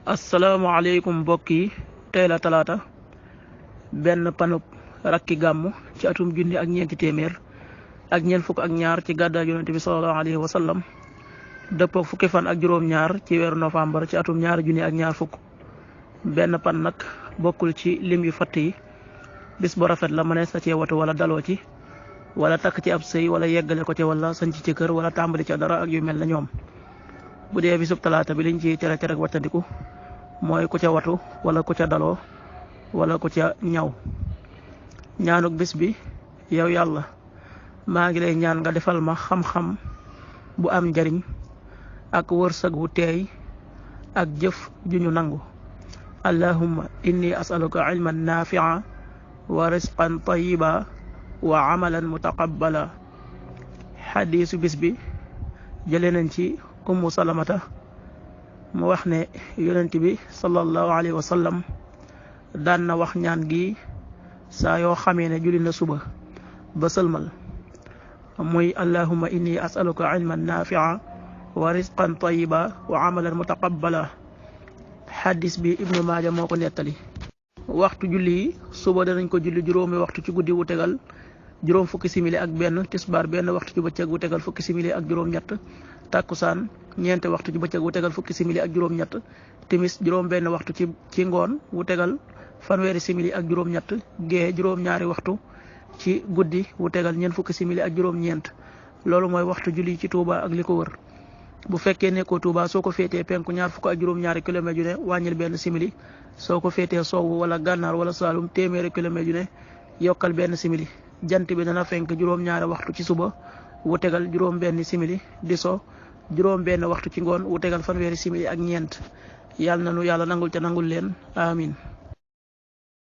asalaamaaleykum mbokk yi tey la talaata benn panub rakki gàmmu ci atum junni ak ñeenti téeméer ak ñeent fukk ak ñaar ci gàddaay yonente bi sallallahu alayhi wa sallam dëppoo fukki fan ak juróom-ñaar ci weeru novembre ci atum ñaari junni ak ñaar fukk. benn pan nag bokkul ci lim yu fatt yi. bis bu rafet la mënees na cee watu wala daloo ci wala takk ci ab sëy wala yeggale ko ci wala sanc ci kër wala tàmbali ca dara ak yu mel na ñoom. bu dee bisub talaata bi liñ ci tere ak wattandiku mooy ku ca watu wala ku ca daloo wala ku ca ñaw. ñaanuk bis bi yow yàlla maa ngi lay ñaan nga defal ma xam-xam bu am njariñ ak wërsëg wu teey ak jëf ju ñu nangu. allahumma inni as'aluka ilman nafi'a wa risqan tayyiba wa amalan mutaqabbala. xadiisu bis bi jëlee nañ ci ummu salamata mu wax ne yonent bi sallallahu alayhi wa sallam daan na wax ñaan gi saa yoo xamee ne julli na suba ba sëlmal muy allahumma inni as'aluka ilman nafi'a wa risqan tayyiba wa amalan mutaqabbala. xadis bi ibnu maaja moo ko nettali. waxtu julli yi suba danañ ko julli juróomi waxtu ci guddi wu tegal juróom fukki simili ak benn, tisbaar benn waxtu ci bëccëg wu tegal fukki simili ak juróom ñett, takkusaan ñeenti waxtu ci bëccëg wu tegal fukki simili ak juróom ñett, timis juróom benn waxtu ci ngoon wu tegal fanweeri simili ak juróom ñett, gee juróom ñaari waxtu ci guddi wu tegal ñeent fukki simili ak juróom ñeent. loolu mooy waxtu julli ci Touba ak li ko wër. bu fekkee nekkoo Touba soo ko féetee penku ñaar fukk ak juróom ñaari kilomètre yu ne wàññil benn simili, soo ko féetee sowwu wala gànnaar wala saalum téeméeri kilomètre yu ne yokkal benn simili. jant bi dana fenk juróom ñaari waxtu ci suba wu tegal juróom benn simili, di so juróom benn waxtu ci ngoon wu tegal fanweeri simili ak ñeent. yàlla na nu yàlla nangul te nangul leen amin.